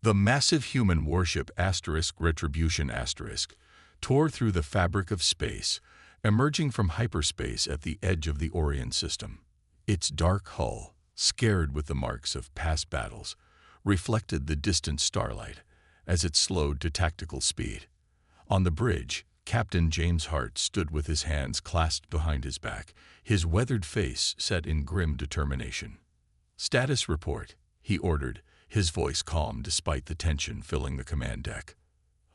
The massive human warship Retribution tore through the fabric of space, emerging from hyperspace at the edge of the Orion system. Its dark hull, scarred with the marks of past battles, reflected the distant starlight as it slowed to tactical speed. On the bridge, Captain James Hart stood with his hands clasped behind his back, his weathered face set in grim determination. "Status report," he ordered, his voice calm despite the tension filling the command deck.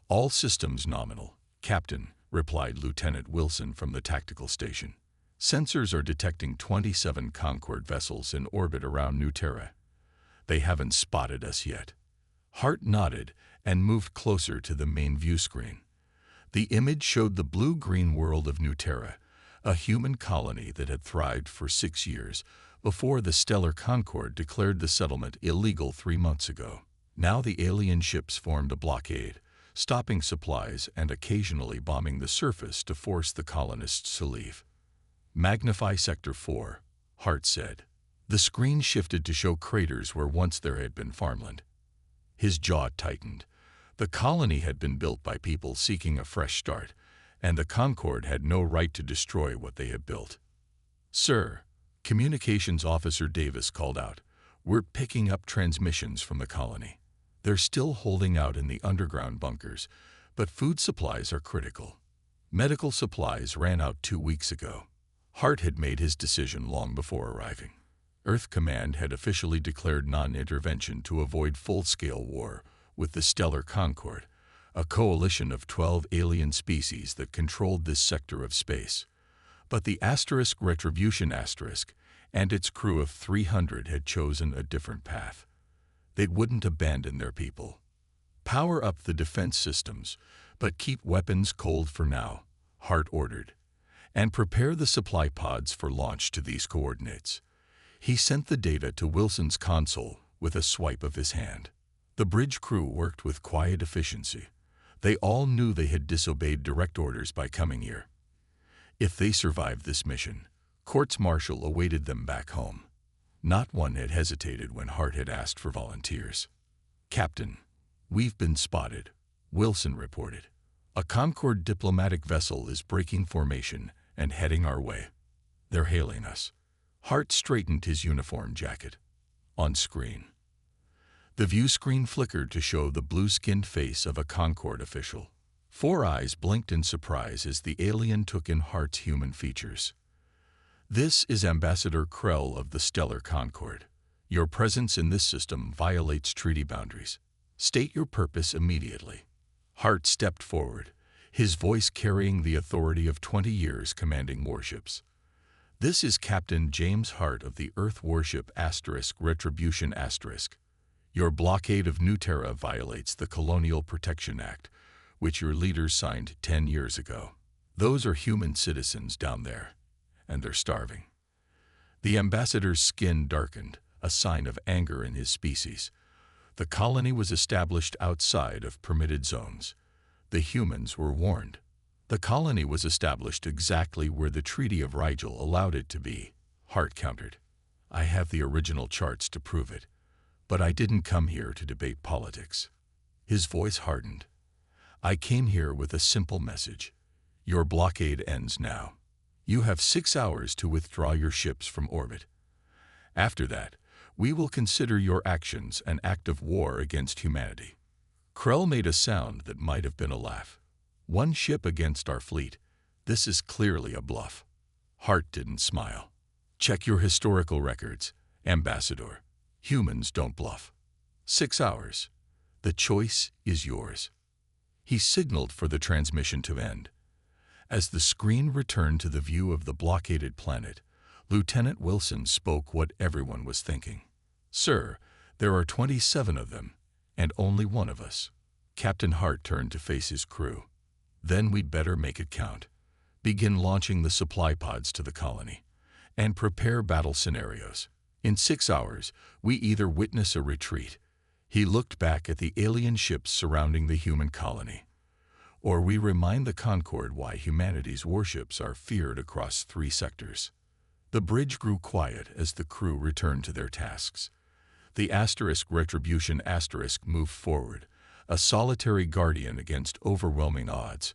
"All systems nominal, Captain," replied Lieutenant Wilson from the tactical station. "Sensors are detecting 27 Concorde vessels in orbit around New Terra. They haven't spotted us yet." Hart nodded and moved closer to the main view screen. The image showed the blue-green world of New Terra, a human colony that had thrived for 6 years before the Stellar Concorde declared the settlement illegal 3 months ago. Now the alien ships formed a blockade, stopping supplies and occasionally bombing the surface to force the colonists to leave. "Magnify Sector 4, Hart said. The screen shifted to show craters where once there had been farmland. His jaw tightened. The colony had been built by people seeking a fresh start, and the Concorde had no right to destroy what they had built. "Sir," Communications Officer Davis called out, "we're picking up transmissions from the colony. They're still holding out in the underground bunkers, but food supplies are critical. Medical supplies ran out 2 weeks ago." Hart had made his decision long before arriving. Earth Command had officially declared non-intervention to avoid full-scale war with the Stellar Concorde, a coalition of 12 alien species that controlled this sector of space. But the Retribution and its crew of 300 had chosen a different path. They wouldn't abandon their people. "Power up the defense systems, but keep weapons cold for now," Hart ordered, "and prepare the supply pods for launch to these coordinates." He sent the data to Wilson's console with a swipe of his hand. The bridge crew worked with quiet efficiency. They all knew they had disobeyed direct orders by coming here. If they survived this mission, courts-martial awaited them back home. Not one had hesitated when Hart had asked for volunteers. "Captain, we've been spotted," Wilson reported. "A Concorde diplomatic vessel is breaking formation and heading our way. They're hailing us." Hart straightened his uniform jacket. On screen, the view screen flickered to show the blue-skinned face of a Concorde official. 4 eyes blinked in surprise as the alien took in Hart's human features. "This is Ambassador Krell of the Stellar Concorde. Your presence in this system violates treaty boundaries. State your purpose immediately." Hart stepped forward, his voice carrying the authority of 20 years commanding warships. "This is Captain James Hart of the Earth Warship Retribution *. Your blockade of New Terra violates the Colonial Protection Act, which your leaders signed 10 years ago. Those are human citizens down there, and they're starving." The ambassador's skin darkened, a sign of anger in his species. The colony was established outside of permitted zones. The humans were warned. The colony was established exactly where the Treaty of Rigel allowed it to be, Hart countered. "I have the original charts to prove it, but I didn't come here to debate politics." His voice hardened. "I came here with a simple message. Your blockade ends now. You have 6 hours to withdraw your ships from orbit. After that, we will consider your actions an act of war against humanity." Krell made a sound that might have been a laugh. "1 ship against our fleet. This is clearly a bluff." Hart didn't smile. "Check your historical records, Ambassador. Humans don't bluff. 6 hours. The choice is yours." He signaled for the transmission to end. As the screen returned to the view of the blockaded planet, Lieutenant Wilson spoke what everyone was thinking. "Sir, there are 27 of them, and only 1 of us." Captain Hart turned to face his crew. "Then we'd better make it count. Begin launching the supply pods to the colony, and prepare battle scenarios. In 6 hours, we either witness a retreat," he looked back at the alien ships surrounding the human colony, "or we remind the Concorde why humanity's warships are feared across 3 sectors." The bridge grew quiet as the crew returned to their tasks. The Retribution moved forward, a solitary guardian against overwhelming odds,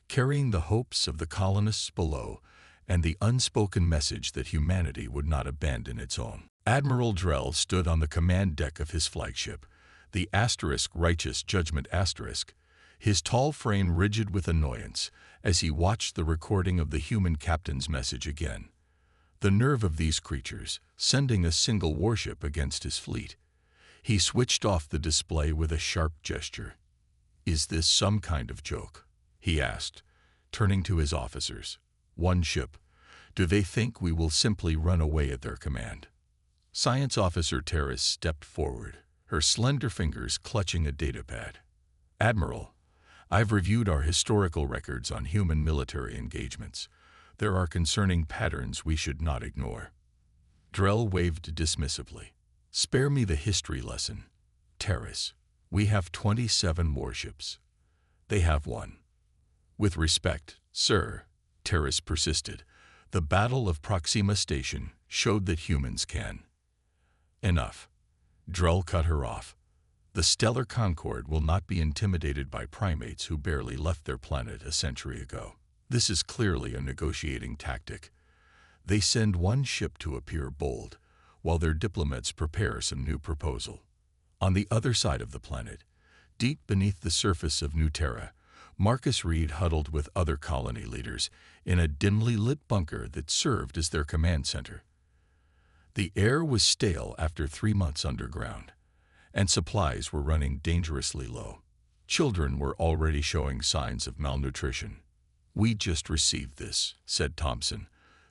carrying the hopes of the colonists below and the unspoken message that humanity would not abandon its own. Admiral Drell stood on the command deck of his flagship, the Righteous Judgment his tall frame rigid with annoyance as he watched the recording of the human captain's message again. The nerve of these creatures, sending a single warship against his fleet. He switched off the display with a sharp gesture. "Is this some kind of joke?" he asked, turning to his officers. "One ship. Do they think we will simply run away at their command?" Science Officer Terrace stepped forward, her slender fingers clutching a datapad. "Admiral, I've reviewed our historical records on human military engagements. There are concerning patterns we should not ignore." Drell waved dismissively. "Spare me the history lesson. Terrace, we have 27 warships. They have one." "With respect, sir," Terrace persisted, "the Battle of Proxima Station showed that humans can." "Enough." Drell cut her off. "The Stellar Concord will not be intimidated by primates who barely left their planet a century ago. This is clearly a negotiating tactic. They send one ship to appear bold, while their diplomats prepare some new proposal. On the other side of the planet, deep beneath the surface of New Terra, Marcus Reed huddled with other colony leaders in a dimly lit bunker that served as their command center. The air was stale after 3 months underground, and supplies were running dangerously low. Children were already showing signs of malnutrition. "We just received this," said Thompson,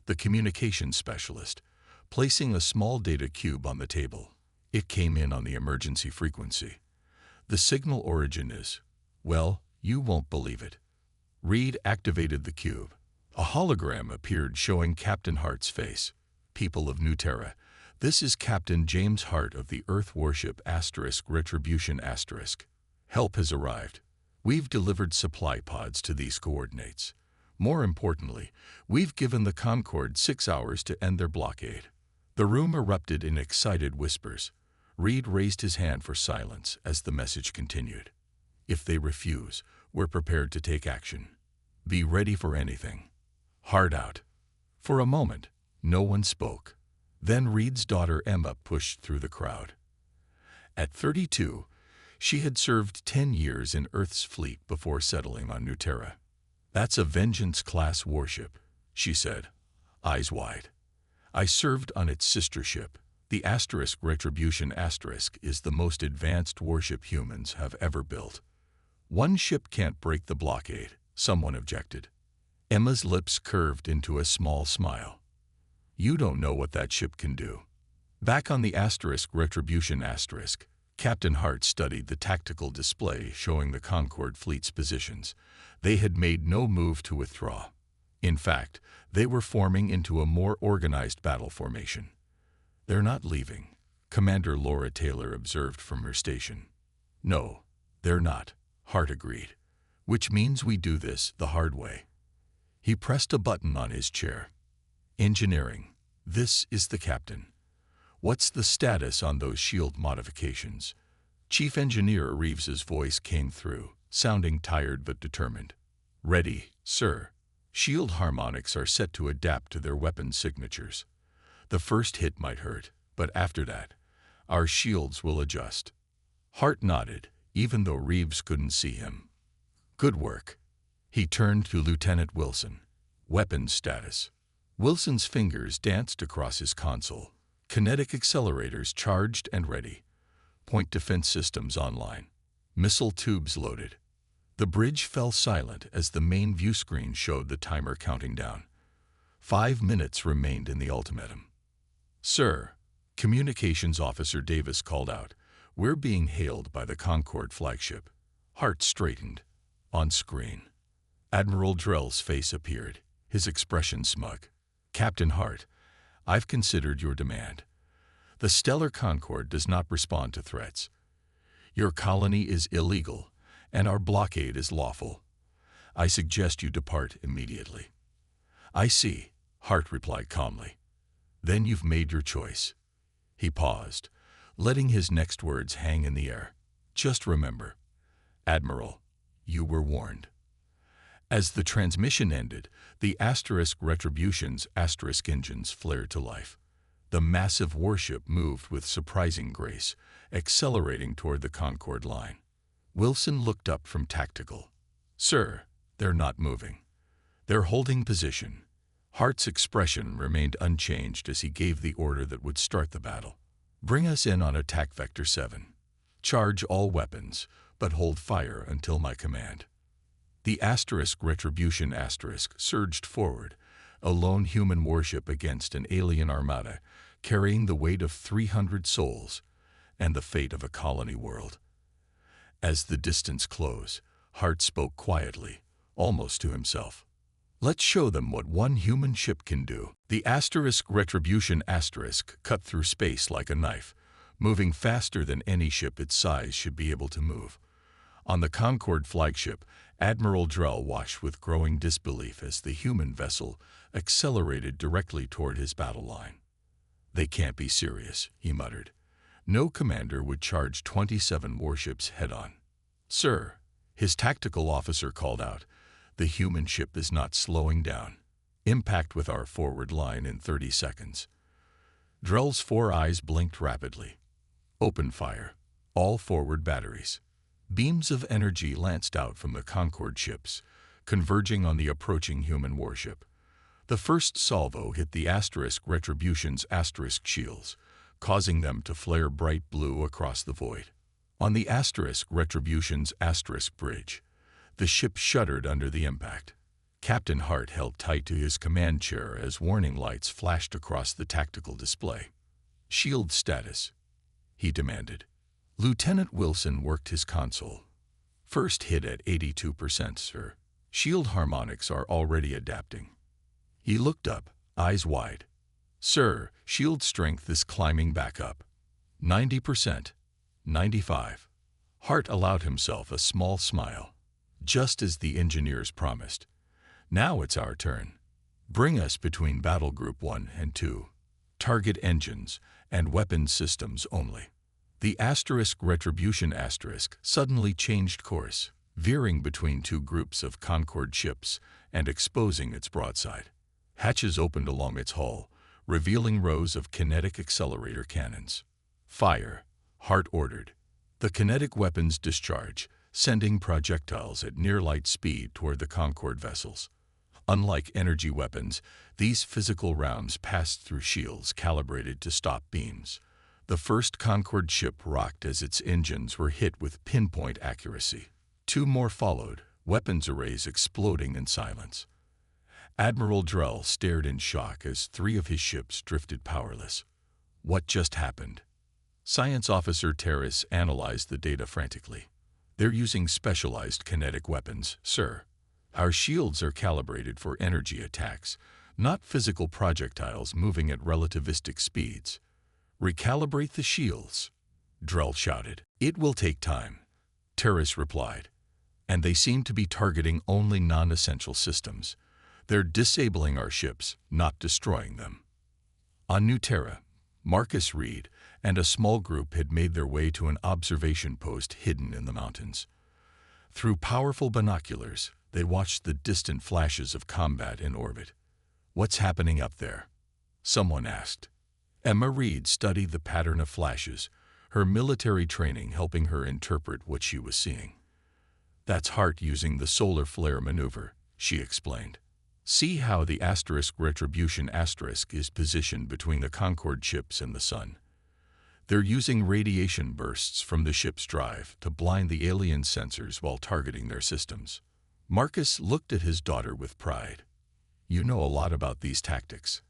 the communications specialist, placing a small data cube on the table. "It came in on the emergency frequency. The signal origin is, well, you won't believe it." Reed activated the cube. A hologram appeared showing Captain Hart's face. "People of New Terra, this is Captain James Hart of the Earth Warship Retribution *. Help has arrived. We've delivered supply pods to these coordinates. More importantly, we've given the Concorde 6 hours to end their blockade." The room erupted in excited whispers. Reed raised his hand for silence as the message continued. "If they refuse, we're prepared to take action. Be ready for anything. Hard out." For a moment, no one spoke. Then Reed's daughter Emma pushed through the crowd. At 32, she had served 10 years in Earth's fleet before settling on New Terra. "That's a Vengeance-class warship," she said, eyes wide. "I served on its sister ship. The Retribution is the most advanced warship humans have ever built." "One ship can't break the blockade," someone objected. Emma's lips curved into a small smile. "You don't know what that ship can do." Back on the Retribution Captain Hart studied the tactical display showing the Concorde fleet's positions. They had made no move to withdraw. In fact, they were forming into a more organized battle formation. "They're not leaving," Commander Laura Taylor observed from her station. "No, they're not," Hart agreed. "Which means we do this the hard way." He pressed a button on his chair. "Engineering, this is the captain. What's the status on those shield modifications?" Chief Engineer Reeves's voice came through, sounding tired but determined. "Ready, sir. Shield harmonics are set to adapt to their weapon signatures. The first hit might hurt, but after that, our shields will adjust." Hart nodded, even though Reeves couldn't see him. "Good work." He turned to Lieutenant Wilson. "Weapons status." Wilson's fingers danced across his console. Kinetic accelerators charged and ready. Point defense systems online. Missile tubes loaded. The bridge fell silent as the main view screen showed the timer counting down. 5 minutes remained in the ultimatum. "Sir," Communications Officer Davis called out, "we're being hailed by the Concorde flagship." Hart straightened. On screen, Admiral Drell's face appeared, his expression smug. "Captain Hart, I've considered your demand. The Stellar Concorde does not respond to threats. Your colony is illegal, and our blockade is lawful. I suggest you depart immediately." "I see," Hart replied calmly. "Then you've made your choice." He paused, letting his next words hang in the air. Just remember, Admiral, you were warned. As the transmission ended, the Retribution's engines flared to life. The massive warship moved with surprising grace, accelerating toward the Concorde line. Wilson looked up from tactical. Sir, they're not moving. They're holding position. Hart's expression remained unchanged as he gave the order that would start the battle. Bring us in on attack vector 7. Charge all weapons, but hold fire until my command. The Retribution surged forward, a lone human warship against an alien armada, carrying the weight of 300 souls and the fate of a colony world. As the distance closed, Hart spoke quietly, almost to himself. Let's show them what one human ship can do. The Retribution cut through space like a knife, moving faster than any ship its size should be able to move. On the Concorde flagship, Admiral Drell watched with growing disbelief as the human vessel accelerated directly toward his battle line. They can't be serious, he muttered. No commander would charge 27 warships head-on. Sir, his tactical officer called out, the human ship is not slowing down. Impact with our forward line in 30 seconds. Drell's 4 eyes blinked rapidly. Open fire. All forward batteries. Beams of energy lanced out from the Concorde ships, converging on the approaching human warship. The first salvo hit the Retribution's shields, causing them to flare bright blue across the void. On the Retribution's bridge, the ship shuddered under the impact. Captain Hart held tight to his command chair as warning lights flashed across the tactical display. Shield status, he demanded. Lieutenant Wilson worked his console. First hit at 82%, sir. Shield harmonics are already adapting. He looked up, eyes wide. Sir, shield strength is climbing back up. 90%. 95. Hart allowed himself a small smile. Just as the engineers promised. Now it's our turn. Bring us between Battle Group 1 and 2. Target engines and weapons systems only. The Retribution suddenly changed course, veering between 2 groups of Concorde ships and exposing its broadside. Hatches opened along its hull, revealing rows of kinetic accelerator cannons. Fire, Hart ordered. The kinetic weapons discharge, sending projectiles at near-light speed toward the Concorde vessels. Unlike energy weapons, these physical rounds passed through shields calibrated to stop beams. The first Concorde ship rocked as its engines were hit with pinpoint accuracy. 2 more followed, weapons arrays exploding in silence. Admiral Drell stared in shock as 3 of his ships drifted powerless. What just happened? Science Officer Terrace analyzed the data frantically. They're using specialized kinetic weapons, sir. Our shields are calibrated for energy attacks, not physical projectiles moving at relativistic speeds. Recalibrate the shields, Drell shouted. It will take time, Terrace replied. And they seem to be targeting only non-essential systems. They're disabling our ships, not destroying them. On New Terra, Marcus Reed and a small group had made their way to an observation post hidden in the mountains. Through powerful binoculars, they watched the distant flashes of combat in orbit. What's happening up there? Someone asked. Emma Reed studied the pattern of flashes, her military training helping her interpret what she was seeing. That's Hart using the solar flare maneuver, she explained. See how the Retribution is positioned between the Concorde ships and the sun. They're using radiation bursts from the ship's drive to blind the alien sensors while targeting their systems. Marcus looked at his daughter with pride. You know a lot about these tactics.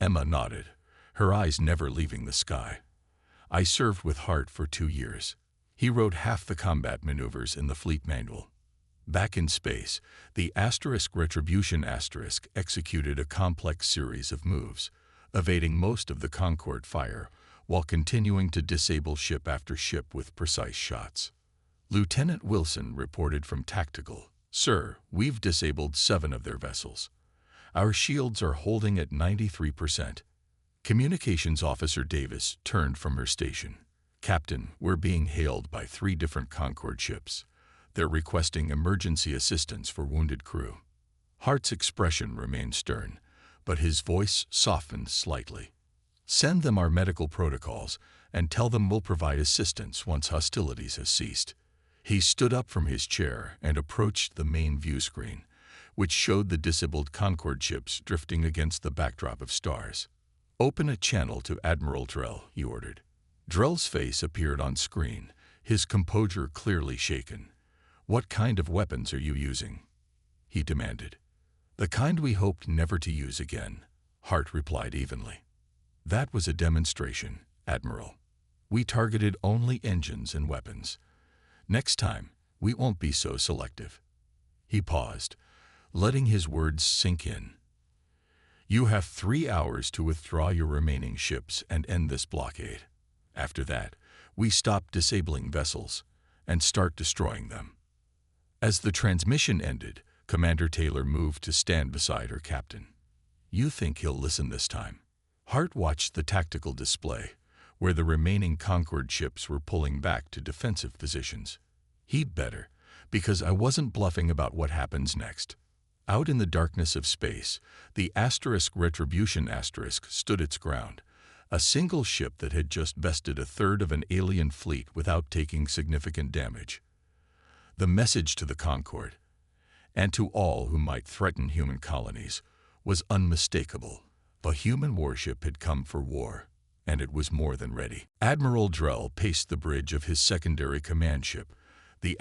Emma nodded, her eyes never leaving the sky. I served with Hart for 2 years. He wrote half the combat maneuvers in the fleet manual. Back in space, the Retribution executed a complex series of moves, evading most of the Concorde fire while continuing to disable ship after ship with precise shots. Lieutenant Wilson reported from Tactical, Sir, we've disabled 7 of their vessels. Our shields are holding at 93%. Communications Officer Davis turned from her station. "Captain, we're being hailed by 3 different Concorde ships. They're requesting emergency assistance for wounded crew." Hart's expression remained stern, but his voice softened slightly. "Send them our medical protocols and tell them we'll provide assistance once hostilities have ceased." He stood up from his chair and approached the main view screen, which showed the disabled Concorde ships drifting against the backdrop of stars. "Open a channel to Admiral Drell," he ordered. Drell's face appeared on screen, his composure clearly shaken. "What kind of weapons are you using?" he demanded. "The kind we hoped never to use again," Hart replied evenly. "That was a demonstration, Admiral. We targeted only engines and weapons. Next time, we won't be so selective." He paused, letting his words sink in. "You have 3 hours to withdraw your remaining ships and end this blockade. After that, we stop disabling vessels and start destroying them." As the transmission ended, Commander Taylor moved to stand beside her captain. "You think he'll listen this time?" Hart watched the tactical display, where the remaining Concorde ships were pulling back to defensive positions. "He'd better, because I wasn't bluffing about what happens next." Out in the darkness of space, the Retribution stood its ground, a single ship that had just bested 1/3 of an alien fleet without taking significant damage. The message to the Concorde, and to all who might threaten human colonies, was unmistakable. A human warship had come for war, and it was more than ready. Admiral Drell paced the bridge of his secondary command ship, the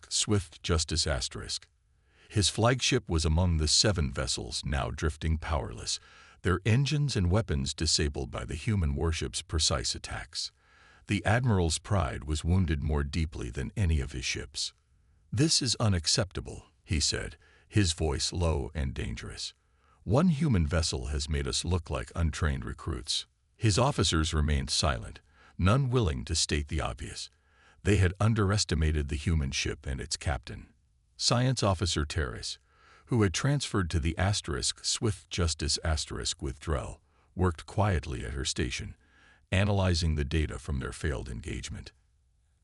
Swift Justice *. His flagship was among the 7 vessels now drifting powerless, their engines and weapons disabled by the human warship's precise attacks. The Admiral's pride was wounded more deeply than any of his ships. "This is unacceptable," he said, his voice low and dangerous. "One human vessel has made us look like untrained recruits." His officers remained silent, none willing to state the obvious. They had underestimated the human ship and its captain. Science Officer Terrace, who had transferred to the Swift Justice with Drell, worked quietly at her station, analyzing the data from their failed engagement.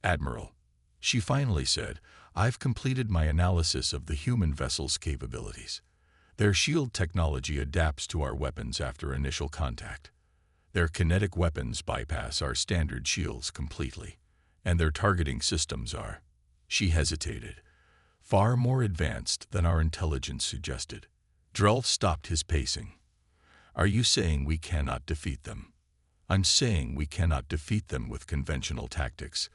"Admiral," she finally said, "I've completed my analysis of the human vessel's capabilities. Their shield technology adapts to our weapons after initial contact. Their kinetic weapons bypass our standard shields completely, and their targeting systems are," she hesitated, "far more advanced than our intelligence suggested." Drell stopped his pacing. "Are you saying we cannot defeat them?" "I'm saying we cannot defeat them with conventional tactics,"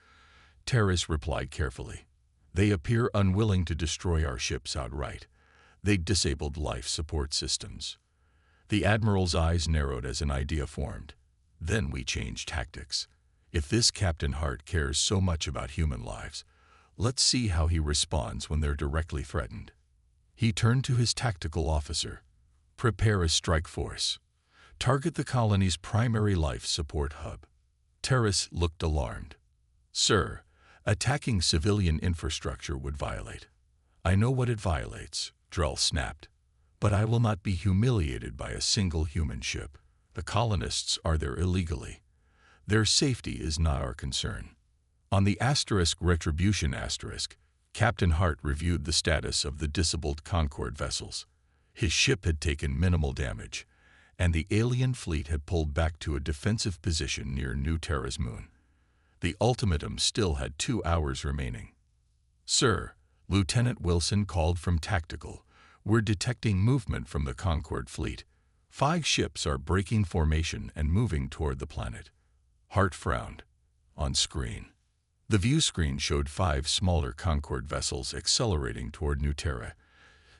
Terrace replied carefully. "They appear unwilling to destroy our ships outright. They disabled life support systems." The Admiral's eyes narrowed as an idea formed. "Then we change tactics. If this Captain Hart cares so much about human lives, let's see how he responds when they're directly threatened." He turned to his tactical officer. "Prepare a strike force. Target the colony's primary life support hub." Terrace looked alarmed. "Sir, attacking civilian infrastructure would violate." "I know what it violates," Drell snapped. "But I will not be humiliated by a single human ship. The colonists are there illegally. Their safety is not our concern." On the Retribution Captain Hart reviewed the status of the disabled Concorde vessels. His ship had taken minimal damage, and the alien fleet had pulled back to a defensive position near New Terra's moon. The ultimatum still had 2 hours remaining. "Sir," Lieutenant Wilson called from Tactical, "we're detecting movement from the Concorde fleet. 5 ships are breaking formation and moving toward the planet." Hart frowned. On screen, the view screen showed 5 smaller Concorde vessels accelerating toward New Terra,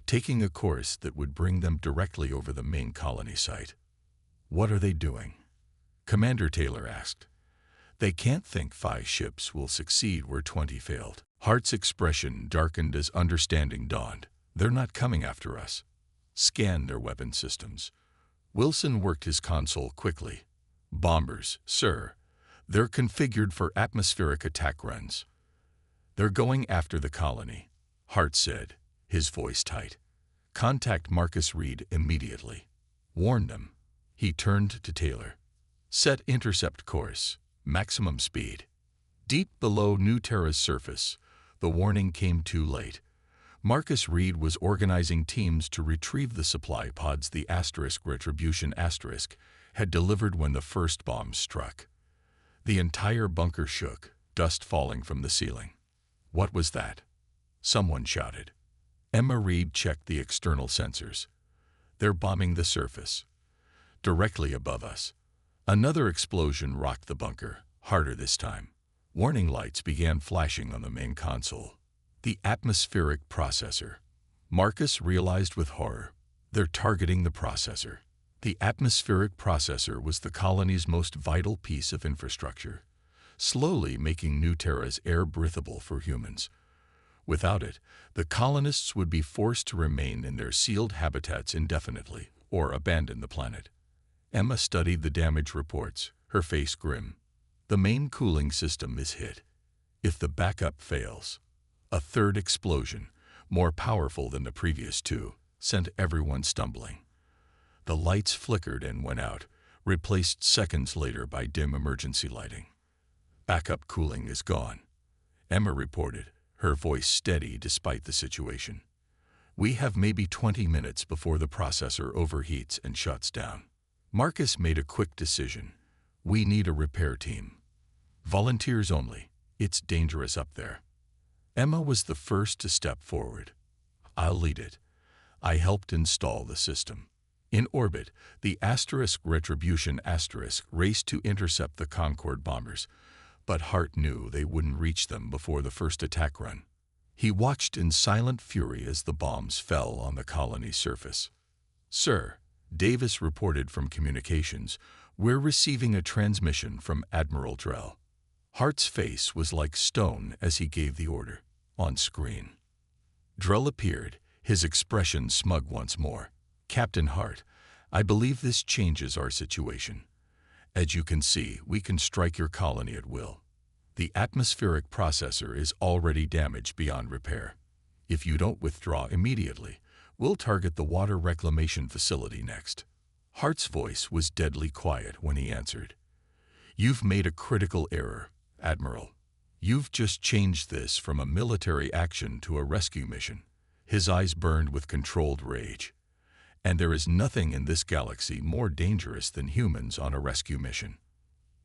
taking a course that would bring them directly over the main colony site. "What are they doing?" Commander Taylor asked. "They can't think 5 ships will succeed where 20 failed." Hart's expression darkened as understanding dawned. "They're not coming after us. Scan their weapon systems." Wilson worked his console quickly. "Bombers, sir. They're configured for atmospheric attack runs." "They're going after the colony," Hart said, his voice tight. "Contact Marcus Reed immediately. Warn them." He turned to Taylor. "Set intercept course, maximum speed." Deep below New Terra's surface, the warning came too late. Marcus Reed was organizing teams to retrieve the supply pods the Retribution had delivered when the first bomb struck. The entire bunker shook, dust falling from the ceiling. What was that? Someone shouted. Emma Reed checked the external sensors. They're bombing the surface. Directly above us. Another explosion rocked the bunker, harder this time. Warning lights began flashing on the main console. The atmospheric processor. Marcus realized with horror. They're targeting the processor. The atmospheric processor was the colony's most vital piece of infrastructure, slowly making New Terra's air breathable for humans. Without it, the colonists would be forced to remain in their sealed habitats indefinitely or abandon the planet. Emma studied the damage reports, her face grim. The main cooling system is hit. If the backup fails, a third explosion, more powerful than the previous two, sent everyone stumbling. The lights flickered and went out, replaced seconds later by dim emergency lighting. Backup cooling is gone, Emma reported, her voice steady despite the situation. We have maybe 20 minutes before the processor overheats and shuts down. Marcus made a quick decision. We need a repair team. Volunteers only. It's dangerous up there. Emma was the first to step forward. I'll lead it. I helped install the system. In orbit, the Retribution raced to intercept the Concorde bombers, but Hart knew they wouldn't reach them before the first attack run. He watched in silent fury as the bombs fell on the colony's surface. Sir, Davis reported from communications, we're receiving a transmission from Admiral Drell. Hart's face was like stone as he gave the order. On screen. Drell appeared, his expression smug once more. Captain Hart, I believe this changes our situation. As you can see, we can strike your colony at will. The atmospheric processor is already damaged beyond repair. If you don't withdraw immediately, we'll target the water reclamation facility next. Hart's voice was deadly quiet when he answered. You've made a critical error, Admiral. You've just changed this from a military action to a rescue mission. His eyes burned with controlled rage. And there is nothing in this galaxy more dangerous than humans on a rescue mission.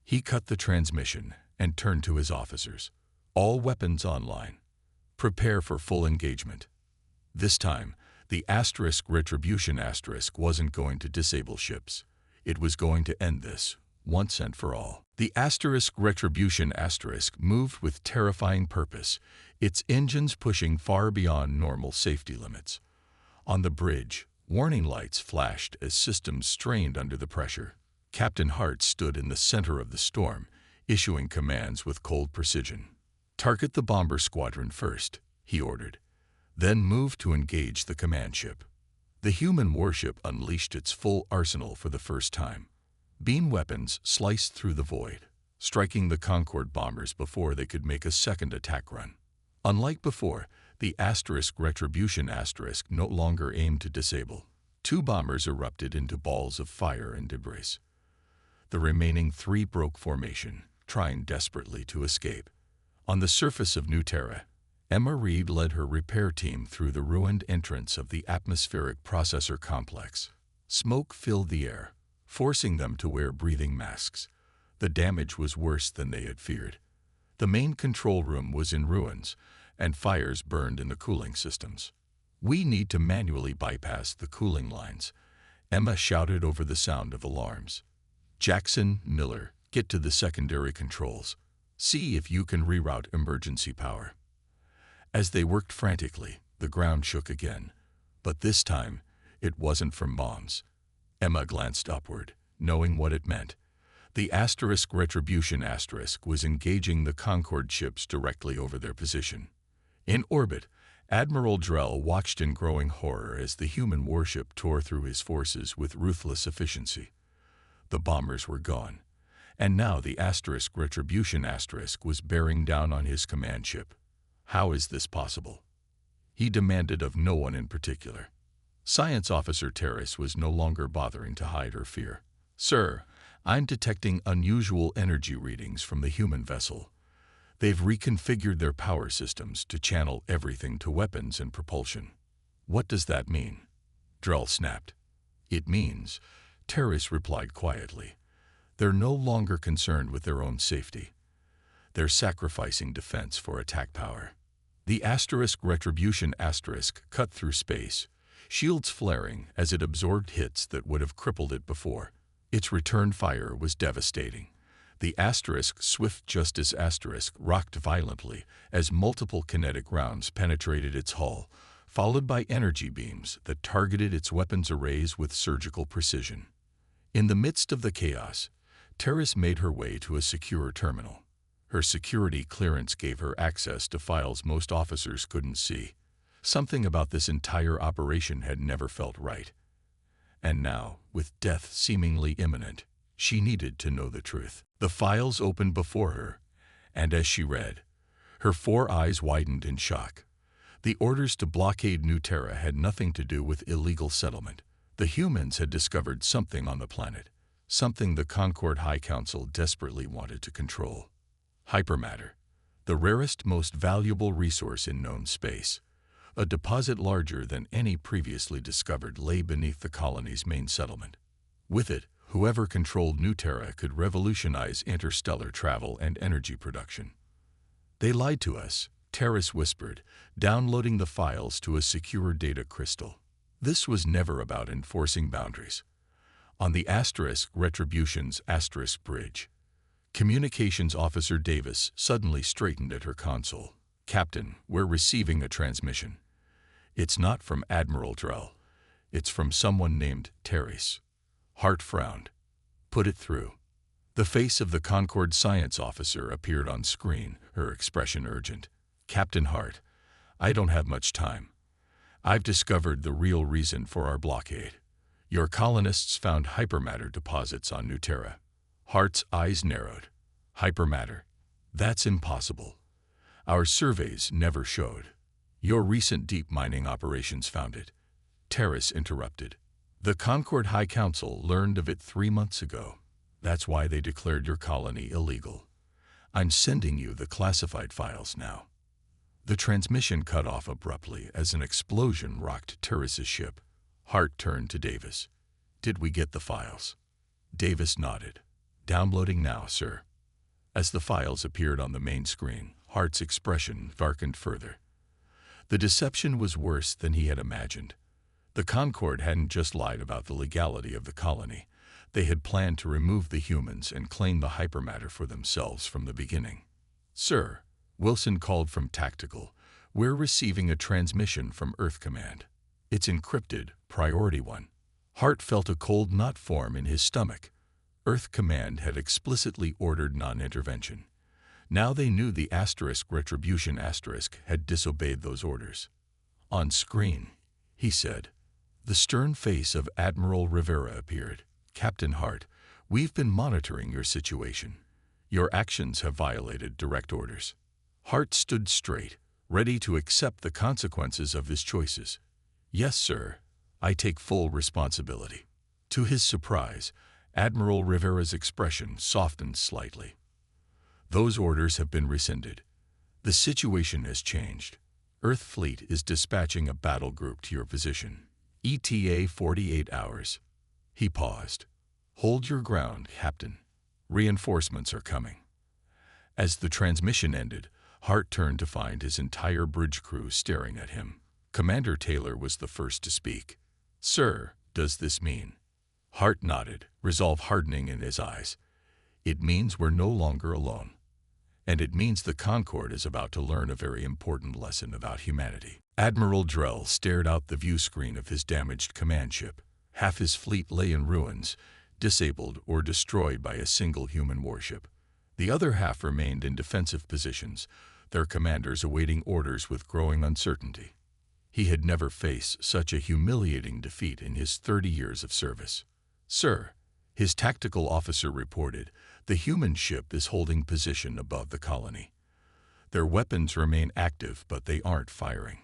He cut the transmission and turned to his officers. All weapons online. Prepare for full engagement. This time, the Retribution wasn't going to disable ships. It was going to end this, once and for all. The Retribution moved with terrifying purpose, its engines pushing far beyond normal safety limits. On the bridge, warning lights flashed as systems strained under the pressure. Captain Hart stood in the center of the storm, issuing commands with cold precision. Target the bomber squadron first, he ordered. Then move to engage the command ship. The human warship unleashed its full arsenal for the first time. Beam weapons sliced through the void, striking the Concorde bombers before they could make a second attack run. Unlike before, the Retribution no longer aimed to disable. Two bombers erupted into balls of fire and debris. The remaining three broke formation, trying desperately to escape. On the surface of New Terra, Emma Reed led her repair team through the ruined entrance of the atmospheric processor complex. Smoke filled the air, forcing them to wear breathing masks. The damage was worse than they had feared. The main control room was in ruins, and fires burned in the cooling systems. We need to manually bypass the cooling lines, Emma shouted over the sound of alarms. Jackson, Miller, get to the secondary controls. See if you can reroute emergency power. As they worked frantically, the ground shook again. But this time, it wasn't from bombs. Emma glanced upward, knowing what it meant. The Retribution was engaging the Concorde ships directly over their position. In orbit, Admiral Drell watched in growing horror as the human warship tore through his forces with ruthless efficiency. The bombers were gone, and now the Retribution was bearing down on his command ship. How is this possible? He demanded of no one in particular. Science Officer Terrace was no longer bothering to hide her fear. Sir, I'm detecting unusual energy readings from the human vessel. They've reconfigured their power systems to channel everything to weapons and propulsion. What does that mean? Drell snapped. It means, Terrace replied quietly, they're no longer concerned with their own safety. They're sacrificing defense for attack power. The retribution cut through space, shields flaring as it absorbed hits that would have crippled it before. Its return fire was devastating. The swift justice rocked violently as multiple kinetic rounds penetrated its hull, followed by energy beams that targeted its weapons arrays with surgical precision. In the midst of the chaos, Terrace made her way to a secure terminal. Her security clearance gave her access to files most officers couldn't see. Something about this entire operation had never felt right. And now, with death seemingly imminent, she needed to know the truth. The files opened before her, and as she read, her 4 eyes widened in shock. The orders to blockade New Terra had nothing to do with illegal settlement. The humans had discovered something on the planet, something the Concord High Council desperately wanted to control. Hypermatter, the rarest, most valuable resource in known space. A deposit larger than any previously discovered lay beneath the colony's main settlement. With it, whoever controlled New Terra could revolutionize interstellar travel and energy production. They lied to us, Terrace whispered, downloading the files to a secure data crystal. This was never about enforcing boundaries. On the Retribution's bridge, Communications Officer Davis suddenly straightened at her console. Captain, we're receiving a transmission. It's not from Admiral Drell. It's from someone named Terrace. Hart frowned. Put it through. The face of the Concord science officer appeared on screen, her expression urgent. Captain Hart, I don't have much time. I've discovered the real reason for our blockade. Your colonists found hypermatter deposits on New Terra. Hart's eyes narrowed. Hypermatter? That's impossible. Our surveys never showed. Your recent deep mining operations found it. Terrace interrupted. The Concord High Council learned of it 3 months ago. That's why they declared your colony illegal. I'm sending you the classified files now. The transmission cut off abruptly as an explosion rocked Terrace's ship. Hart turned to Davis. Did we get the files? Davis nodded. Downloading now, sir. As the files appeared on the main screen, Hart's expression darkened further. The deception was worse than he had imagined. The Concord hadn't just lied about the legality of the colony. They had planned to remove the humans and claim the hypermatter for themselves from the beginning. Sir, Wilson called from Tactical. We're receiving a transmission from Earth Command. It's encrypted, Priority 1. Hart felt a cold knot form in his stomach. Earth Command had explicitly ordered non-intervention. Now they knew the Retribution had disobeyed those orders. On screen, he said. The stern face of Admiral Rivera appeared. Captain Hart, we've been monitoring your situation. Your actions have violated direct orders. Hart stood straight, ready to accept the consequences of his choices. Yes, sir. I take full responsibility. To his surprise, Admiral Rivera's expression softened slightly. Those orders have been rescinded. The situation has changed. Earth Fleet is dispatching a battle group to your position. ETA 48 hours. He paused. Hold your ground, Captain. Reinforcements are coming. As the transmission ended, Hart turned to find his entire bridge crew staring at him. Commander Taylor was the first to speak. Sir, does this mean? Hart nodded, resolve hardening in his eyes. It means we're no longer alone. And it means the Concord is about to learn a very important lesson about humanity. Admiral Drell stared out the view screen of his damaged command ship. Half his fleet lay in ruins, disabled or destroyed by a single human warship. The other half remained in defensive positions, their commanders awaiting orders with growing uncertainty. He had never faced such a humiliating defeat in his 30 years of service. Sir, his tactical officer reported, the human ship is holding position above the colony. Their weapons remain active, but they aren't firing.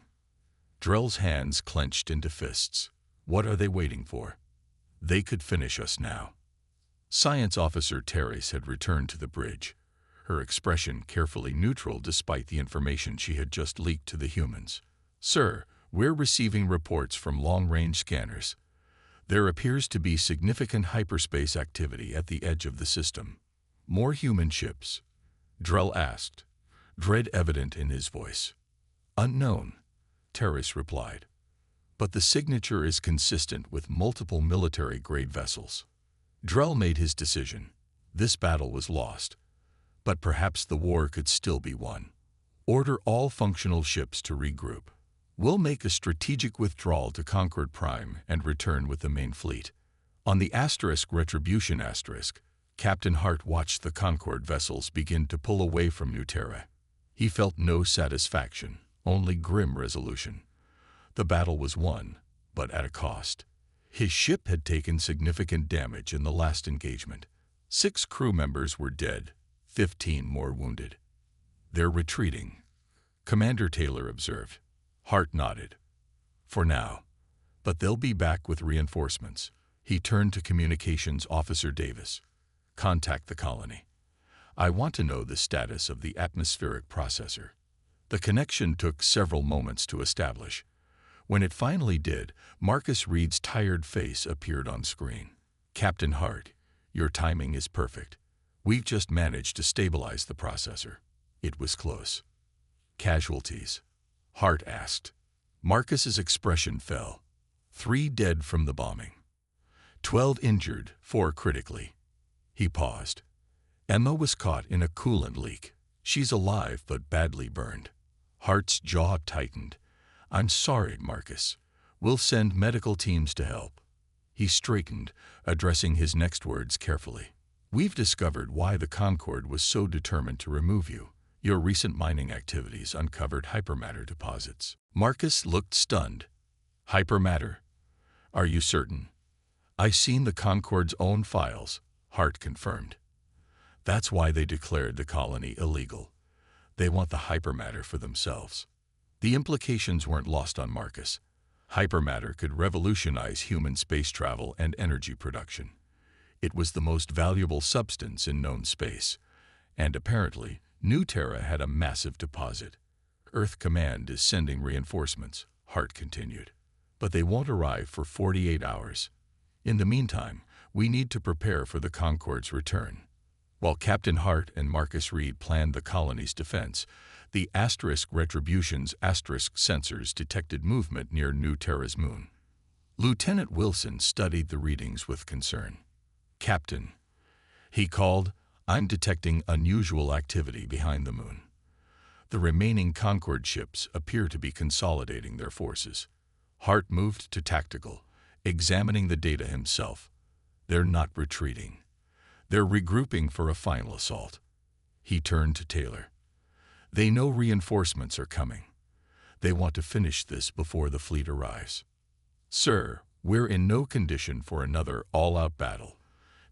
Drell's hands clenched into fists. What are they waiting for? They could finish us now. Science Officer Terrace had returned to the bridge. her expression carefully neutral despite the information she had just leaked to the humans. "Sir, we're receiving reports from long-range scanners. There appears to be significant hyperspace activity at the edge of the system." "More human ships?" Drell asked, dread evident in his voice. "Unknown," Terrace replied. "But the signature is consistent with multiple military-grade vessels." Drell made his decision. This battle was lost, but perhaps the war could still be won. "Order all functional ships to regroup. We'll make a strategic withdrawal to Concord Prime and return with the main fleet." On the Retribution *, Captain Hart watched the Concord vessels begin to pull away from New Terra. He felt no satisfaction, only grim resolution. The battle was won, but at a cost. His ship had taken significant damage in the last engagement. 6 crew members were dead, 15 more wounded. "They're retreating," Commander Taylor observed. Hart nodded. "For now. But they'll be back with reinforcements." He turned to Communications Officer Davis. "Contact the colony. I want to know the status of the atmospheric processor." The connection took several moments to establish. When it finally did, Marcus Reed's tired face appeared on screen. "Captain Hart, your timing is perfect. We've just managed to stabilize the processor." It was close. "Casualties?" Hart asked. Marcus's expression fell. 3 dead from the bombing. 12 injured, 4 critically. He paused. "Emma was caught in a coolant leak. She's alive but badly burned." Hart's jaw tightened. "I'm sorry, Marcus. We'll send medical teams to help." He straightened, addressing his next words carefully. "We've discovered why the Concorde was so determined to remove you. Your recent mining activities uncovered hypermatter deposits." Marcus looked stunned. "Hypermatter? Are you certain?" "I've seen the Concorde's own files," Hart confirmed. "That's why they declared the colony illegal. They want the hypermatter for themselves." The implications weren't lost on Marcus. Hypermatter could revolutionize human space travel and energy production. It was the most valuable substance in known space, and apparently, New Terra had a massive deposit. "Earth Command is sending reinforcements," Hart continued, "but they won't arrive for 48 hours. In the meantime, we need to prepare for the Concorde's return." While Captain Hart and Marcus Reed planned the colony's defense, the Retribution's sensors detected movement near New Terra's moon. Lieutenant Wilson studied the readings with concern. "Captain," he called, "I'm detecting unusual activity behind the moon. The remaining Concorde ships appear to be consolidating their forces." Hart moved to tactical, examining the data himself. "They're not retreating. They're regrouping for a final assault." He turned to Taylor. "They know reinforcements are coming. They want to finish this before the fleet arrives." "Sir, we're in no condition for another all-out battle,"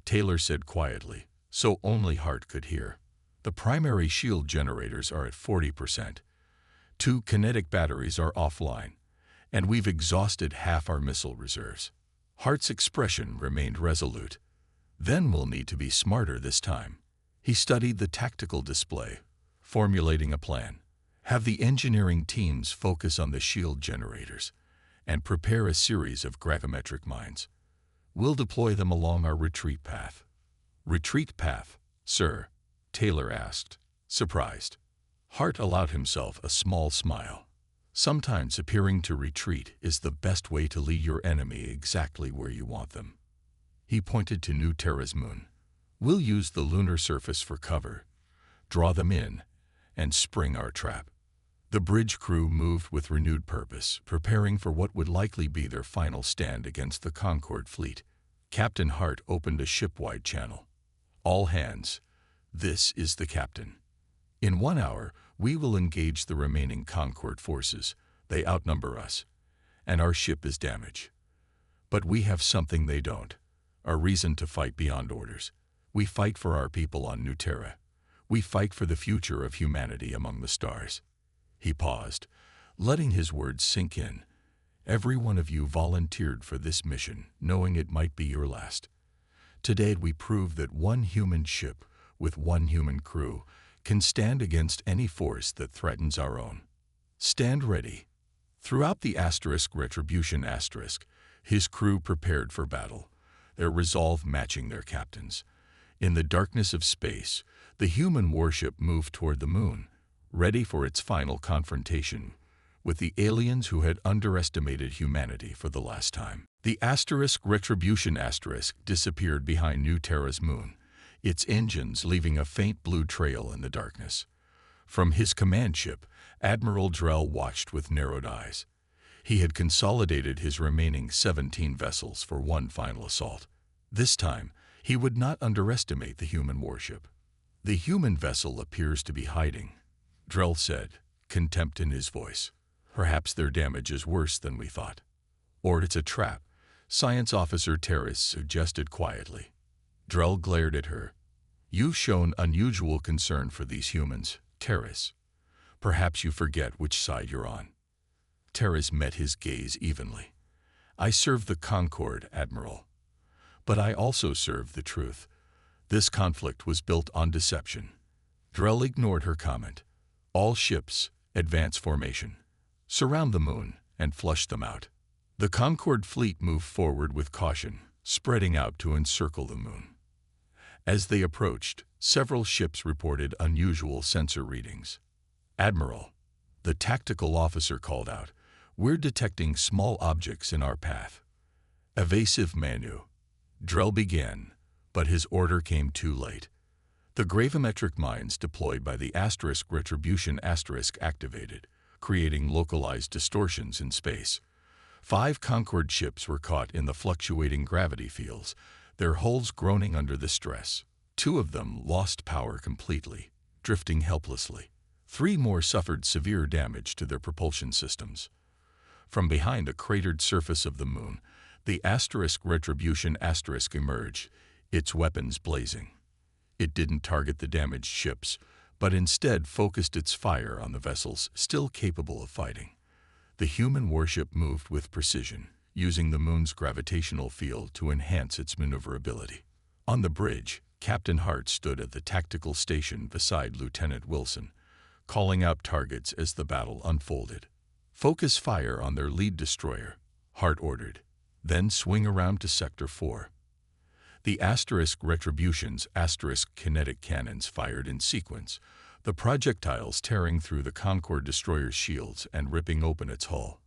Taylor said quietly, so only Hart could hear. "The primary shield generators are at 40%. 2 kinetic batteries are offline, and we've exhausted half our missile reserves." Hart's expression remained resolute. "Then we'll need to be smarter this time." He studied the tactical display, formulating a plan. "Have the engineering teams focus on the shield generators and prepare a series of gravimetric mines. We'll deploy them along our retreat path." "Retreat path, sir?" Taylor asked, surprised. Hart allowed himself a small smile. "Sometimes appearing to retreat is the best way to lead your enemy exactly where you want them." He pointed to New Terra's moon. "We'll use the lunar surface for cover, draw them in, and spring our trap." The bridge crew moved with renewed purpose, preparing for what would likely be their final stand against the Concorde fleet. Captain Hart opened a ship-wide channel. "All hands, this is the captain. In 1 hour, we will engage the remaining Concorde forces. They outnumber us, and our ship is damaged. But we have something they don't, a reason to fight beyond orders. We fight for our people on New Terra. We fight for the future of humanity among the stars." He paused, letting his words sink in. "Every one of you volunteered for this mission, knowing it might be your last. Today we prove that 1 human ship with 1 human crew can stand against any force that threatens our own. Stand ready. Throughout the Retribution his crew prepared for battle, their resolve matching their captain's. In the darkness of space, the human warship moved toward the moon, ready for its final confrontation with the aliens who had underestimated humanity for the last time. The Retribution disappeared behind New Terra's moon, its engines leaving a faint blue trail in the darkness. From his command ship, Admiral Drell watched with narrowed eyes. He had consolidated his remaining 17 vessels for one final assault. This time, he would not underestimate the human warship. "The human vessel appears to be hiding," Drell said, contempt in his voice. "Perhaps their damage is worse than we thought." "Or it's a trap," Science Officer Terrace suggested quietly. Drell glared at her. "You've shown unusual concern for these humans, Terrace. Perhaps you forget which side you're on." Terrace met his gaze evenly. "I serve the Concord, Admiral. But I also serve the truth. This conflict was built on deception." Drell ignored her comment. "All ships, advance formation. Surround the moon and flush them out." The Concord fleet moved forward with caution, spreading out to encircle the moon. As they approached, several ships reported unusual sensor readings. "Admiral," the tactical officer called out, "we're detecting small objects in our path." "Evasive Manu." Drell began, but his order came too late. The gravimetric mines deployed by the Retribution activated, creating localized distortions in space. 5 Concord ships were caught in the fluctuating gravity fields, their hulls groaning under the stress. 2 of them lost power completely, drifting helplessly. 3 more suffered severe damage to their propulsion systems. From behind the cratered surface of the moon, the Retribution emerged, its weapons blazing. It didn't target the damaged ships, but instead focused its fire on the vessels still capable of fighting. The human warship moved with precision, using the moon's gravitational field to enhance its maneuverability. On the bridge, Captain Hart stood at the tactical station beside Lieutenant Wilson, calling out targets as the battle unfolded. "Focus fire on their lead destroyer," Hart ordered. "Then swing around to Sector 4. The Retribution's kinetic cannons fired in sequence, the projectiles tearing through the Concord destroyer's shields and ripping open its hull.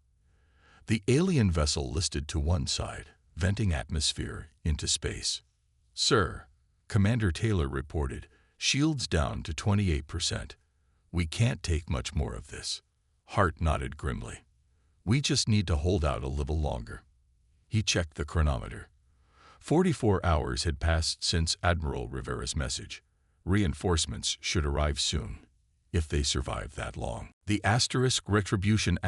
The alien vessel listed to one side, venting atmosphere into space. "Sir," Commander Taylor reported, "shields down to 28%. We can't take much more of this." Hart nodded grimly. "We just need to hold out a little longer." He checked the chronometer. 44 hours had passed since Admiral Rivera's message. Reinforcements should arrive soon, if they survive that long. The Retribution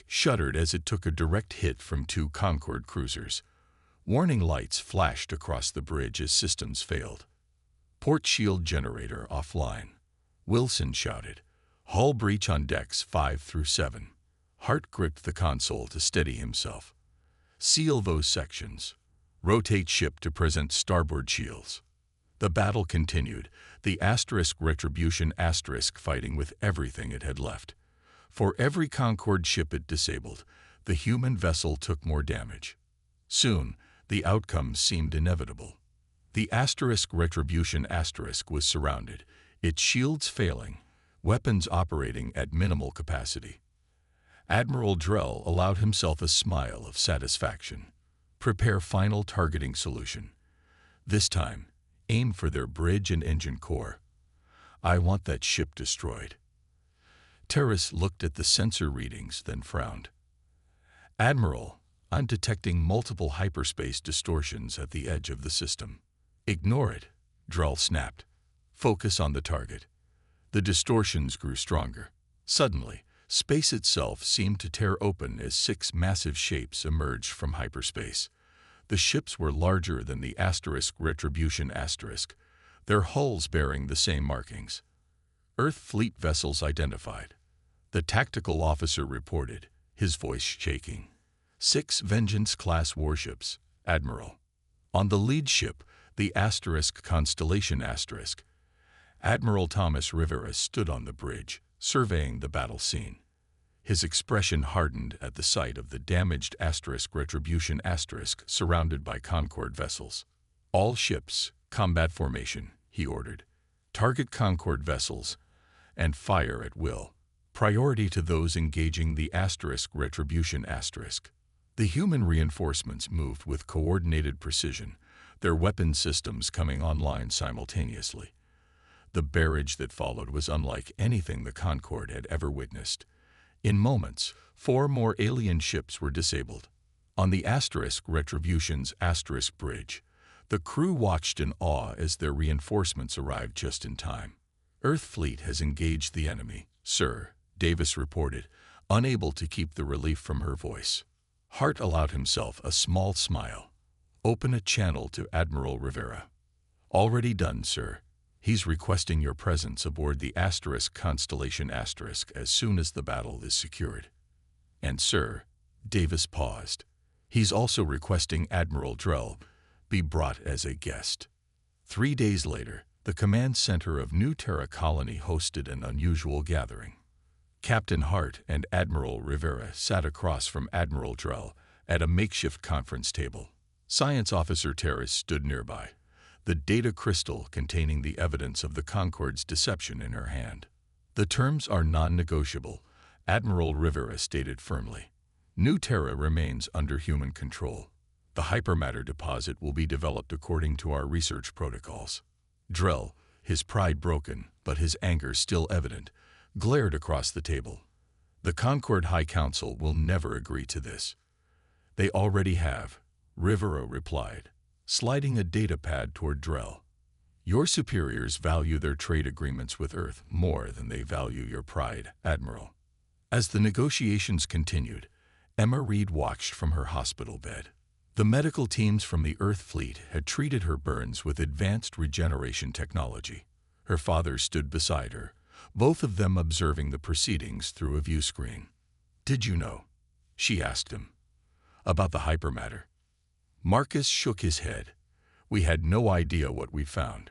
shuddered as it took a direct hit from 2 Concord cruisers. Warning lights flashed across the bridge as systems failed. "Port shield generator offline," Wilson shouted. "Hull breach on decks 5 through 7. Hart gripped the console to steady himself. "Seal those sections. Rotate ship to present starboard shields." The battle continued, the Retribution fighting with everything it had left. For every Concord ship it disabled, the human vessel took more damage. Soon, the outcome seemed inevitable. The Retribution was surrounded, its shields failing, weapons operating at minimal capacity. Admiral Drell allowed himself a smile of satisfaction. "Prepare final targeting solution. This time, aim for their bridge and engine core. I want that ship destroyed." Terrace looked at the sensor readings, then frowned. "Admiral, I'm detecting multiple hyperspace distortions at the edge of the system." "Ignore it," Drell snapped. "Focus on the target." The distortions grew stronger. Suddenly, space itself seemed to tear open as 6 massive shapes emerged from hyperspace. The ships were larger than the Retribution their hulls bearing the same markings. "Earth fleet vessels identified," the tactical officer reported, his voice shaking. 6 Vengeance-class warships, Admiral. On the lead ship, the Constellation Admiral Thomas Rivera stood on the bridge, surveying the battle scene. His expression hardened at the sight of the damaged Retribution surrounded by Concorde vessels. All ships, combat formation, he ordered. Target Concorde vessels and fire at will. Priority to those engaging the Retribution. The human reinforcements moved with coordinated precision, their weapon systems coming online simultaneously. The barrage that followed was unlike anything the Concorde had ever witnessed. In moments, 4 more alien ships were disabled. On the Retribution's bridge, the crew watched in awe as their reinforcements arrived just in time. Earth fleet has engaged the enemy, sir, Davis reported, unable to keep the relief from her voice. Hart allowed himself a small smile. Open a channel to Admiral Rivera. Already done, sir. He's requesting your presence aboard the Constellation as soon as the battle is secured. And sir, Davis paused. He's also requesting Admiral Drell be brought as a guest. 3 days later, the command center of New Terra Colony hosted an unusual gathering. Captain Hart and Admiral Rivera sat across from Admiral Drell at a makeshift conference table. Science Officer Terrace stood nearby, the data crystal containing the evidence of the Concorde's deception in her hand. The terms are non-negotiable, Admiral Rivera stated firmly. New Terra remains under human control. The hypermatter deposit will be developed according to our research protocols. Drell, his pride broken, but his anger still evident, glared across the table. The Concorde High Council will never agree to this. They already have, Rivera replied, sliding a data pad toward Drell. Your superiors value their trade agreements with Earth more than they value your pride, Admiral. As the negotiations continued, Emma Reed watched from her hospital bed. The medical teams from the Earth fleet had treated her burns with advanced regeneration technology. Her father stood beside her, both of them observing the proceedings through a view screen. Did you know, she asked him, about the hypermatter? Marcus shook his head. We had no idea what we found.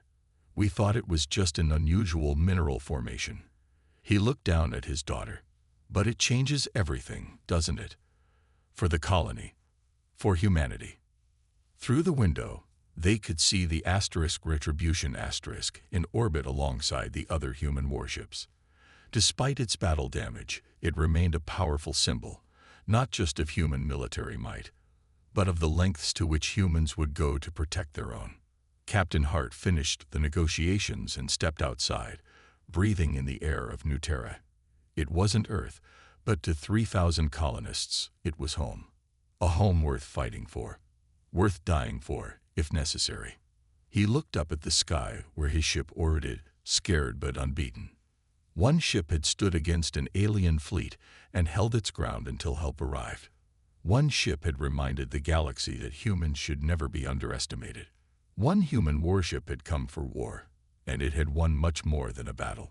We thought it was just an unusual mineral formation. He looked down at his daughter. But it changes everything, doesn't it? For the colony. For humanity. Through the window, they could see the Retribution in orbit alongside the other human warships. Despite its battle damage, it remained a powerful symbol, not just of human military might, but of the lengths to which humans would go to protect their own. Captain Hart finished the negotiations and stepped outside, breathing in the air of New Terra. It wasn't Earth, but to 3,000 colonists, it was home. A home worth fighting for, worth dying for, if necessary. He looked up at the sky where his ship orbited, scared but unbeaten. One ship had stood against an alien fleet and held its ground until help arrived. One ship had reminded the galaxy that humans should never be underestimated. One human warship had come for war, and it had won much more than a battle.